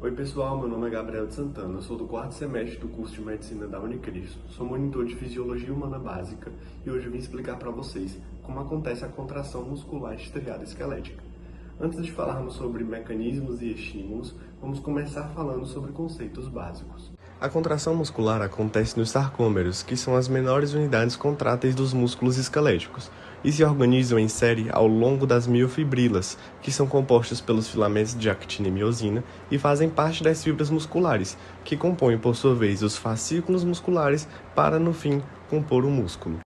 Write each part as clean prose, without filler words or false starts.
Oi pessoal, meu nome é Gabriel de Santana, sou do quarto semestre do curso de Medicina da Unicristo, sou monitor de Fisiologia Humana Básica e hoje eu vim explicar para vocês como acontece a contração muscular estriada esquelética. Antes de falarmos sobre mecanismos e estímulos, vamos começar falando sobre conceitos básicos. A contração muscular acontece nos sarcômeros, que são as menores unidades contráteis dos músculos esqueléticos, e se organizam em série ao longo das miofibrilas, que são compostas pelos filamentos de actina e miosina e fazem parte das fibras musculares, que compõem por sua vez os fascículos musculares para, no fim, compor o músculo.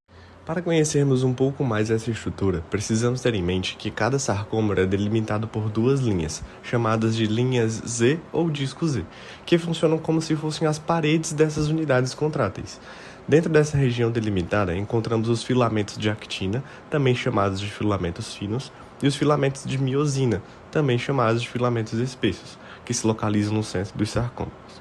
Para conhecermos um pouco mais essa estrutura, precisamos ter em mente que cada sarcômero é delimitado por duas linhas, chamadas de linhas Z ou disco Z, que funcionam como se fossem as paredes dessas unidades contráteis. Dentro dessa região delimitada, encontramos os filamentos de actina, também chamados de filamentos finos, e os filamentos de miosina, também chamados de filamentos espessos, que se localizam no centro dos sarcômeros.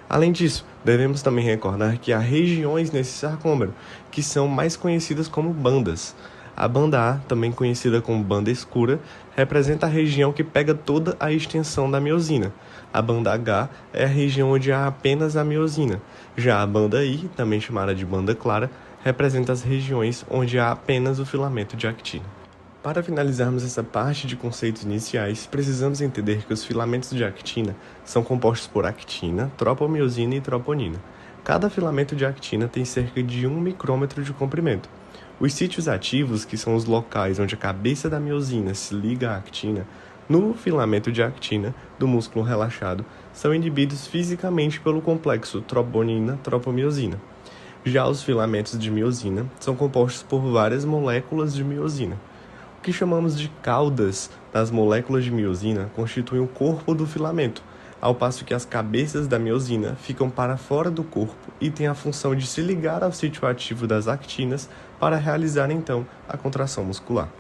Além disso, devemos também recordar que há regiões nesse sarcômero, que são mais conhecidas como bandas. A banda A, também conhecida como banda escura, representa a região que pega toda a extensão da miosina. A banda H é a região onde há apenas a miosina. Já a banda I, também chamada de banda clara, representa as regiões onde há apenas o filamento de actina. Para finalizarmos essa parte de conceitos iniciais, precisamos entender que os filamentos de actina são compostos por actina, tropomiosina e troponina. Cada filamento de actina tem cerca de 1 micrômetro de comprimento. Os sítios ativos, que são os locais onde a cabeça da miosina se liga à actina, no filamento de actina do músculo relaxado, são inibidos fisicamente pelo complexo troponina-tropomiosina. Já os filamentos de miosina são compostos por várias moléculas de miosina. O que chamamos de caudas das moléculas de miosina constituem o corpo do filamento, ao passo que as cabeças da miosina ficam para fora do corpo e têm a função de se ligar ao sítio ativo das actinas para realizar então a contração muscular.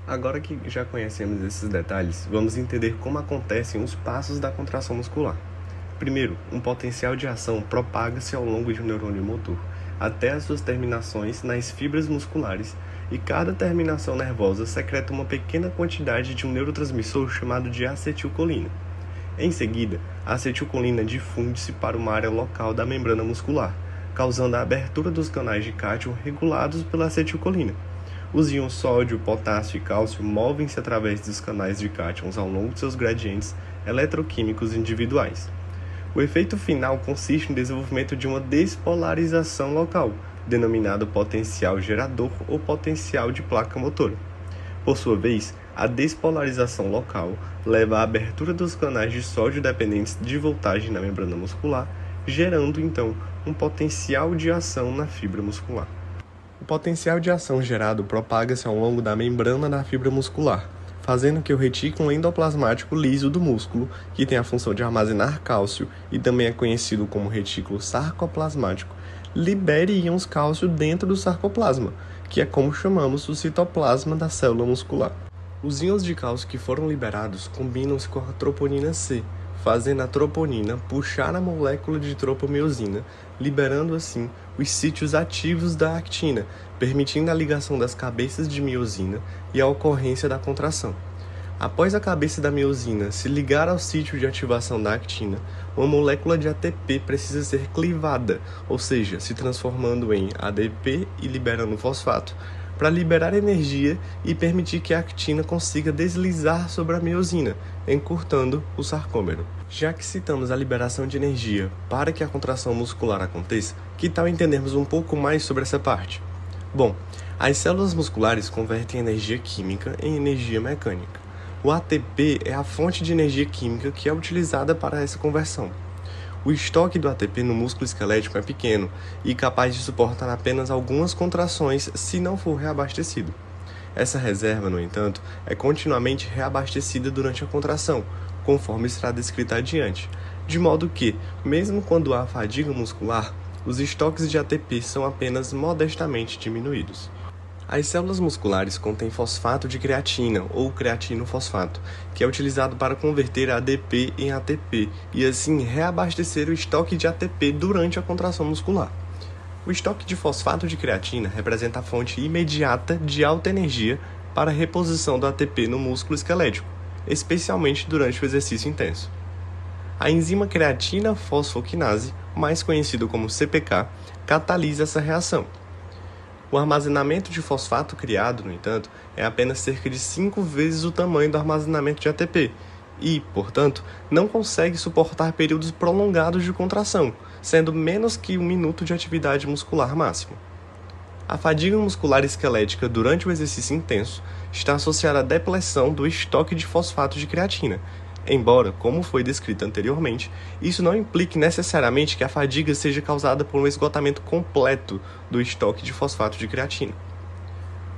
Agora que já conhecemos esses detalhes, vamos entender como acontecem os passos da contração muscular. Primeiro, um potencial de ação propaga-se ao longo de um neurônio motor, até as suas terminações nas fibras musculares, e cada terminação nervosa secreta uma pequena quantidade de um neurotransmissor chamado de acetilcolina. Em seguida, a acetilcolina difunde-se para uma área local da membrana muscular, causando a abertura dos canais de cátion regulados pela acetilcolina. Os íons sódio, potássio e cálcio movem-se através dos canais de cátions ao longo de seus gradientes eletroquímicos individuais. O efeito final consiste no desenvolvimento de uma despolarização local, denominado potencial gerador ou potencial de placa motora. Por sua vez, a despolarização local leva à abertura dos canais de sódio dependentes de voltagem na membrana muscular, gerando então um potencial de ação na fibra muscular. O potencial de ação gerado propaga-se ao longo da membrana da fibra muscular, fazendo que o retículo endoplasmático liso do músculo, que tem a função de armazenar cálcio e também é conhecido como retículo sarcoplasmático, libere íons cálcio dentro do sarcoplasma, que é como chamamos o citoplasma da célula muscular. Os íons de cálcio que foram liberados combinam-se com a troponina C, fazendo a troponina puxar a molécula de tropomiosina, liberando assim os sítios ativos da actina, permitindo a ligação das cabeças de miosina e a ocorrência da contração. Após a cabeça da miosina se ligar ao sítio de ativação da actina, uma molécula de ATP precisa ser clivada, ou seja, se transformando em ADP e liberando fosfato, para liberar energia e permitir que a actina consiga deslizar sobre a miosina, encurtando o sarcômero. Já que citamos a liberação de energia para que a contração muscular aconteça, que tal entendermos um pouco mais sobre essa parte? Bom, as células musculares convertem energia química em energia mecânica. O ATP é a fonte de energia química que é utilizada para essa conversão. O estoque do ATP no músculo esquelético é pequeno e capaz de suportar apenas algumas contrações se não for reabastecido. Essa reserva, no entanto, é continuamente reabastecida durante a contração, conforme será descrita adiante, de modo que, mesmo quando há fadiga muscular, os estoques de ATP são apenas modestamente diminuídos. As células musculares contêm fosfato de creatina, ou creatinofosfato, que é utilizado para converter ADP em ATP e assim reabastecer o estoque de ATP durante a contração muscular. O estoque de fosfato de creatina representa a fonte imediata de alta energia para a reposição do ATP no músculo esquelético, especialmente durante o exercício intenso. A enzima creatina fosfoquinase, mais conhecido como CPK, catalisa essa reação. O armazenamento de fosfato criado, no entanto, é apenas cerca de 5 vezes o tamanho do armazenamento de ATP e, portanto, não consegue suportar períodos prolongados de contração, sendo menos que 1 minuto de atividade muscular máxima. A fadiga muscular esquelética durante o exercício intenso está associada à depleção do estoque de fosfato de creatina, embora, como foi descrito anteriormente, isso não implique necessariamente que a fadiga seja causada por um esgotamento completo do estoque de fosfato de creatina.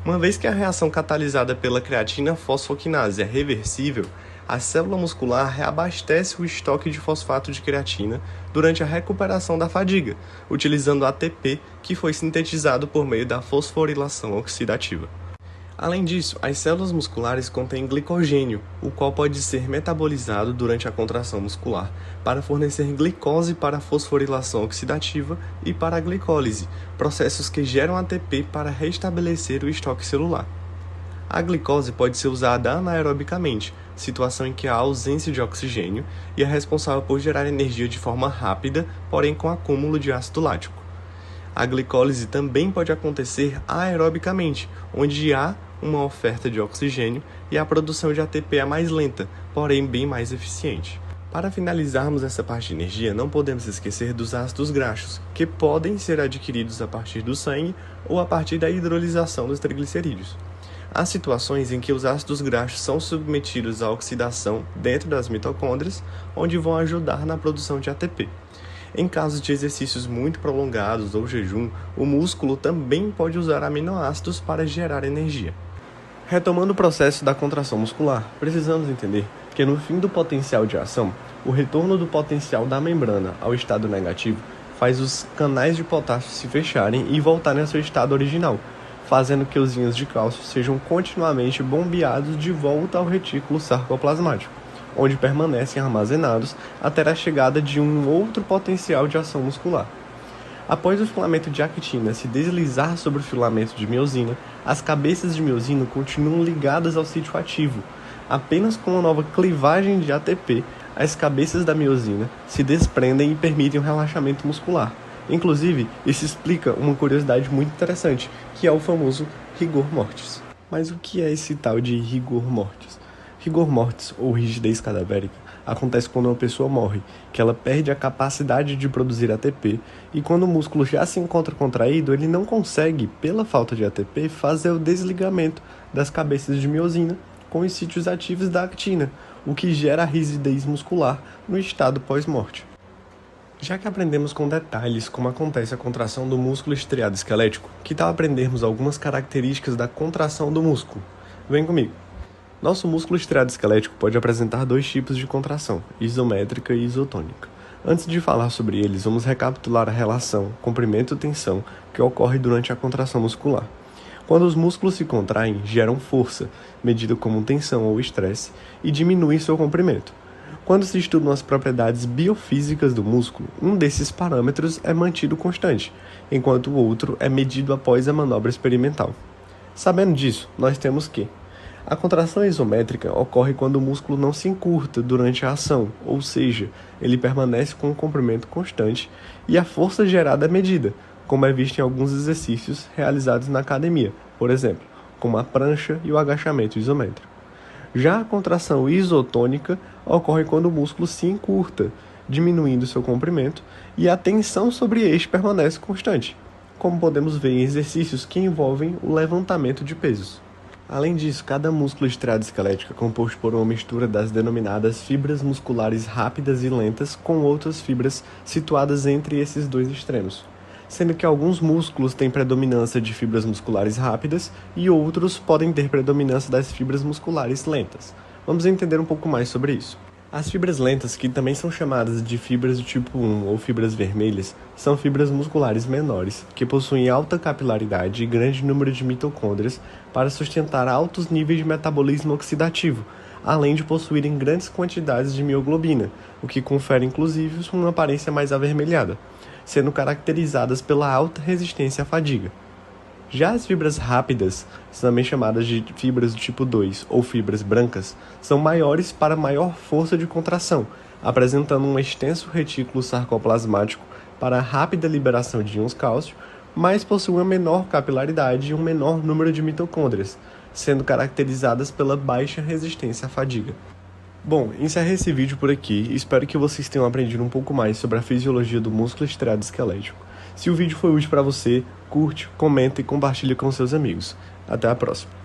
Uma vez que a reação catalisada pela creatina fosfoquinase é reversível, a célula muscular reabastece o estoque de fosfato de creatina durante a recuperação da fadiga, utilizando ATP que foi sintetizado por meio da fosforilação oxidativa. Além disso, as células musculares contêm glicogênio, o qual pode ser metabolizado durante a contração muscular para fornecer glicose para a fosforilação oxidativa e para a glicólise, processos que geram ATP para restabelecer o estoque celular. A glicose pode ser usada anaerobicamente, situação em que há ausência de oxigênio e é responsável por gerar energia de forma rápida, porém com acúmulo de ácido lático. A glicólise também pode acontecer aerobicamente, onde há uma oferta de oxigênio e a produção de ATP é mais lenta, porém bem mais eficiente. Para finalizarmos essa parte de energia, não podemos esquecer dos ácidos graxos, que podem ser adquiridos a partir do sangue ou a partir da hidrolisação dos triglicerídeos. Há situações em que os ácidos graxos são submetidos à oxidação dentro das mitocôndrias, onde vão ajudar na produção de ATP. Em casos de exercícios muito prolongados ou jejum, o músculo também pode usar aminoácidos para gerar energia. Retomando o processo da contração muscular, precisamos entender que no fim do potencial de ação, o retorno do potencial da membrana ao estado negativo faz os canais de potássio se fecharem e voltarem ao seu estado original, fazendo que os íons de cálcio sejam continuamente bombeados de volta ao retículo sarcoplasmático, onde permanecem armazenados até a chegada de um outro potencial de ação muscular. Após o filamento de actina se deslizar sobre o filamento de miosina, as cabeças de miosina continuam ligadas ao sítio ativo. Apenas com uma nova clivagem de ATP, as cabeças da miosina se desprendem e permitem um relaxamento muscular. Inclusive, isso explica uma curiosidade muito interessante, que é o famoso rigor mortis. Mas o que é esse tal de rigor mortis? Rigor mortis, ou rigidez cadavérica, acontece quando uma pessoa morre, que ela perde a capacidade de produzir ATP, e quando o músculo já se encontra contraído, ele não consegue, pela falta de ATP, fazer o desligamento das cabeças de miosina com os sítios ativos da actina, o que gera a rigidez muscular no estado pós-morte. Já que aprendemos com detalhes como acontece a contração do músculo estriado esquelético, que tal aprendermos algumas características da contração do músculo? Vem comigo! Nosso músculo estriado esquelético pode apresentar 2 tipos de contração, isométrica e isotônica. Antes de falar sobre eles, vamos recapitular a relação comprimento-tensão que ocorre durante a contração muscular. Quando os músculos se contraem, geram força, medida como tensão ou estresse, e diminuem seu comprimento. Quando se estudam as propriedades biofísicas do músculo, um desses parâmetros é mantido constante, enquanto o outro é medido após a manobra experimental. Sabendo disso, nós temos que a contração isométrica ocorre quando o músculo não se encurta durante a ação, ou seja, ele permanece com um comprimento constante e a força gerada é medida, como é visto em alguns exercícios realizados na academia, por exemplo, como a prancha e o agachamento isométrico. Já a contração isotônica ocorre quando o músculo se encurta, diminuindo seu comprimento, e a tensão sobre este permanece constante, como podemos ver em exercícios que envolvem o levantamento de pesos. Além disso, cada músculo estriado esquelético é composto por uma mistura das denominadas fibras musculares rápidas e lentas com outras fibras situadas entre esses 2 extremos, sendo que alguns músculos têm predominância de fibras musculares rápidas e outros podem ter predominância das fibras musculares lentas. Vamos entender um pouco mais sobre isso. As fibras lentas, que também são chamadas de fibras do tipo 1 ou fibras vermelhas, são fibras musculares menores, que possuem alta capilaridade e grande número de mitocôndrias para sustentar altos níveis de metabolismo oxidativo, além de possuírem grandes quantidades de mioglobina, o que confere inclusive uma aparência mais avermelhada, sendo caracterizadas pela alta resistência à fadiga. Já as fibras rápidas, também chamadas de fibras do tipo 2 ou fibras brancas, são maiores para maior força de contração, apresentando um extenso retículo sarcoplasmático para a rápida liberação de íons cálcio, mas possui uma menor capilaridade e um menor número de mitocôndrias, sendo caracterizadas pela baixa resistência à fadiga. Bom, encerrei esse vídeo por aqui e espero que vocês tenham aprendido um pouco mais sobre a fisiologia do músculo estriado esquelético. Se o vídeo foi útil para você, curte, comenta e compartilhe com seus amigos. Até a próxima!